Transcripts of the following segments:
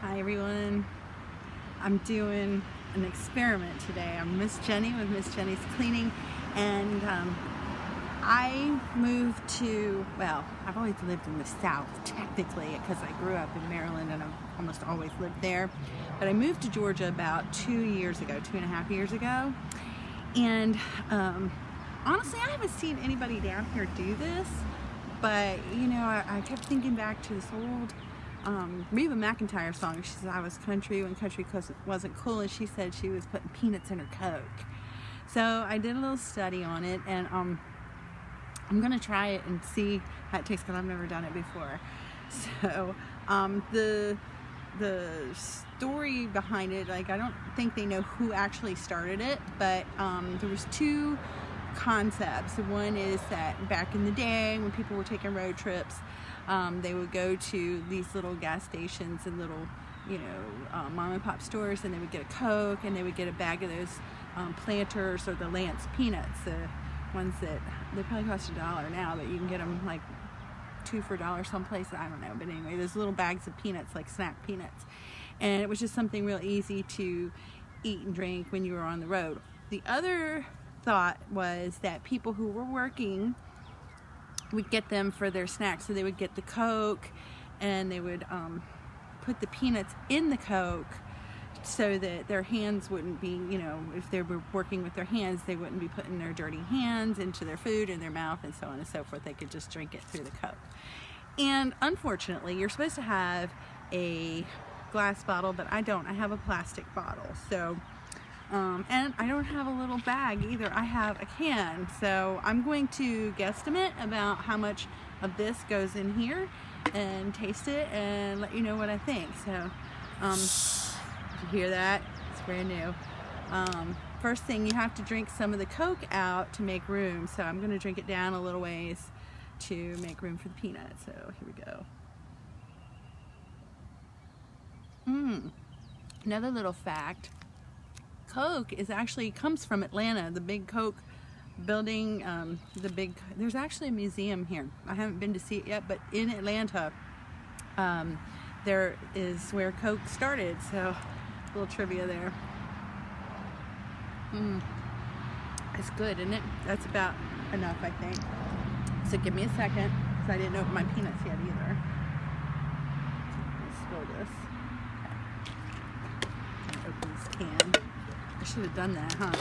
Hi everyone. I'm doing an experiment today. I'm Miss Jenny with Miss Jenny's Cleaning, and I moved to, well, I've always lived in the South technically because I grew up in Maryland and I've almost always lived there, but I moved to Georgia about 2.5 years ago, and honestly I haven't seen anybody down here do this, but you know, I kept thinking back to this old Reba McEntire song. She said I was country when country wasn't cool, and she said she was putting peanuts in her Coke. So I did a little study on it, and I'm gonna try it and see how it tastes because I've never done it before. So the story behind it, like, I don't think they know who actually started it, but there was two concepts. One is that back in the day when people were taking road trips, they would go to these little gas stations and little, you know, mom and pop stores, and they would get a Coke and they would get a bag of those Planters or the Lance peanuts, the ones that they probably cost $1 now, but you can get them like 2 for $1 someplace, I don't know, but anyway, those little bags of peanuts, like snack peanuts, and it was just something real easy to eat and drink when you were on the road. The other thought was that people who were working would get them for their snacks, so they would get the Coke and they would put the peanuts in the Coke so that their hands wouldn't be, you know, if they were working with their hands, they wouldn't be putting their dirty hands into their food and their mouth and so on and so forth. They could just drink it through the Coke. And unfortunately, you're supposed to have a glass bottle, but I don't. I have a plastic bottle. So and I don't have a little bag either. I have a can. So I'm going to guesstimate about how much of this goes in here and taste it and let you know what I think. So did you hear that? It's brand new. First thing, you have to drink some of the Coke out to make room. So I'm going to drink it down a little ways to make room for the peanuts. So here we go. Another little fact. Coke comes from Atlanta. The big Coke building, there's actually a museum here. I haven't been to see it yet, but in Atlanta, there is where Coke started. So a little trivia there. It's good, isn't it? That's about enough, I think. So give me a second, because I didn't open my peanuts yet either. Let's spill this. Open this can. I should have done that, huh?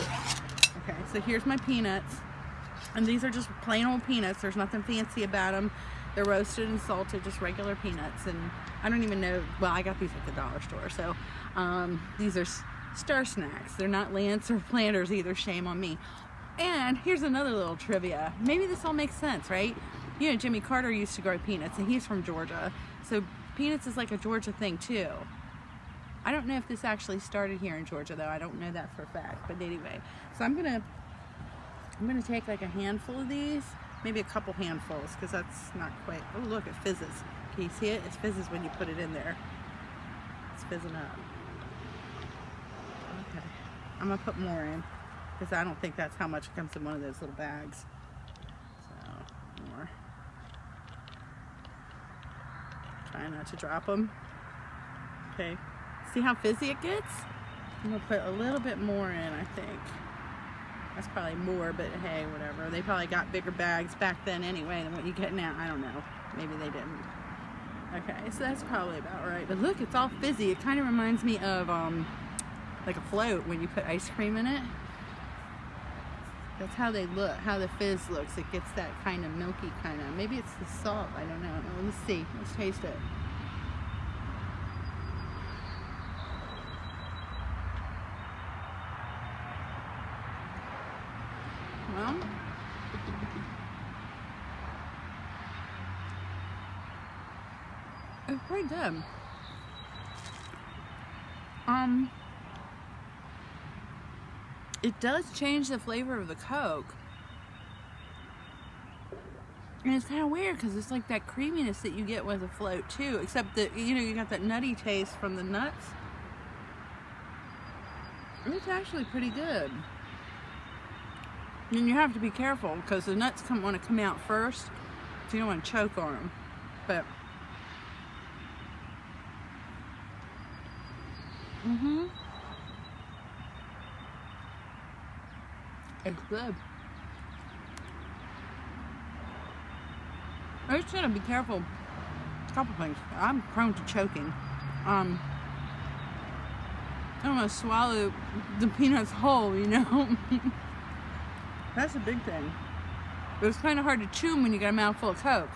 Okay, so here's my peanuts, and these are just plain old peanuts. There's nothing fancy about them. They're roasted and salted, just regular peanuts, and I don't even know, well, I got these at the dollar store, so these are Star Snacks. They're not Lance or Planters either, shame on me. And here's another little trivia. Maybe this all makes sense, right? You know, Jimmy Carter used to grow peanuts, and he's from Georgia, so peanuts is like a Georgia thing too. I don't know if this actually started here in Georgia, though. I don't know that for a fact. But anyway, so I'm gonna take like a handful of these, maybe a couple handfuls, because that's not quite. Oh, look, it fizzes. Can you see it? It fizzes when you put it in there. It's fizzing up. Okay, I'm gonna put more in, because I don't think that's how much comes in one of those little bags. So more. Try not to drop them. Okay. See how fizzy it gets? I'm gonna put a little bit more in, I think. That's probably more, but hey, whatever. They probably got bigger bags back then anyway than what you get now. I don't know. Maybe they didn't. Okay, so that's probably about right. But look, it's all fizzy. It kind of reminds me of like a float when you put ice cream in it. That's how they look, how the fizz looks. It gets that kind of milky kind of. Maybe it's the salt. I don't know. Let's see. Let's taste it. Well, it's pretty good. It does change the flavor of the Coke. And it's kind of weird because it's like that creaminess that you get with a float too, except that, you know, you got that nutty taste from the nuts. It's actually pretty good. And you have to be careful because the nuts want to come out first, so you don't want to choke on them. But It's good. I just gotta be careful. A couple things. I'm prone to choking. I don't want to swallow the peanuts whole, you know. That's a big thing. But it's kind of hard to chew them when you got a mouthful of Coke.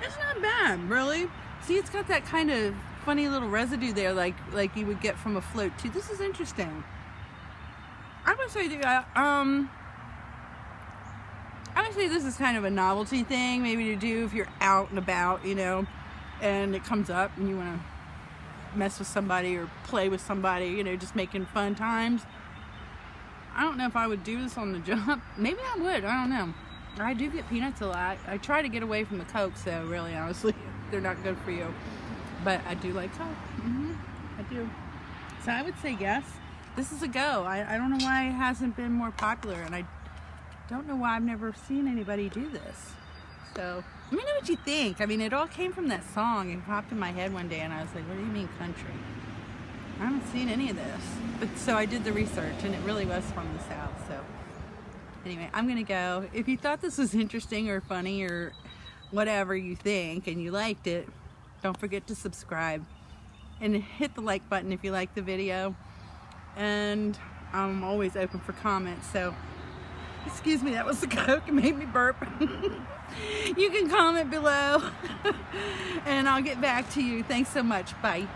It's not bad, really. See, it's got that kind of funny little residue there, like you would get from a float too. This is interesting. I would say that I would say this is kind of a novelty thing, maybe to do if you're out and about, you know, and it comes up and you want to mess with somebody or play with somebody, you know, just making fun times. I don't know if I would do this on the job. Maybe I would. I don't know. I do get peanuts a lot. I try to get away from the Coke, so really, honestly, they're not good for you. But I do like Coke. I do. So I would say yes. This is a go. I don't know why it hasn't been more popular, and I don't know why I've never seen anybody do this. So let me know what you think. I mean, it all came from that song. It popped in my head one day, and I was like, what do you mean country? I haven't seen any of this. But so I did the research, and it really was from the South. So anyway, I'm gonna go. If you thought this was interesting or funny or whatever you think and you liked it, don't forget to subscribe and hit the like button if you like the video. And I'm always open for comments, so excuse me, that was the Coke. It made me burp. You can comment below and I'll get back to you. Thanks so much. Bye.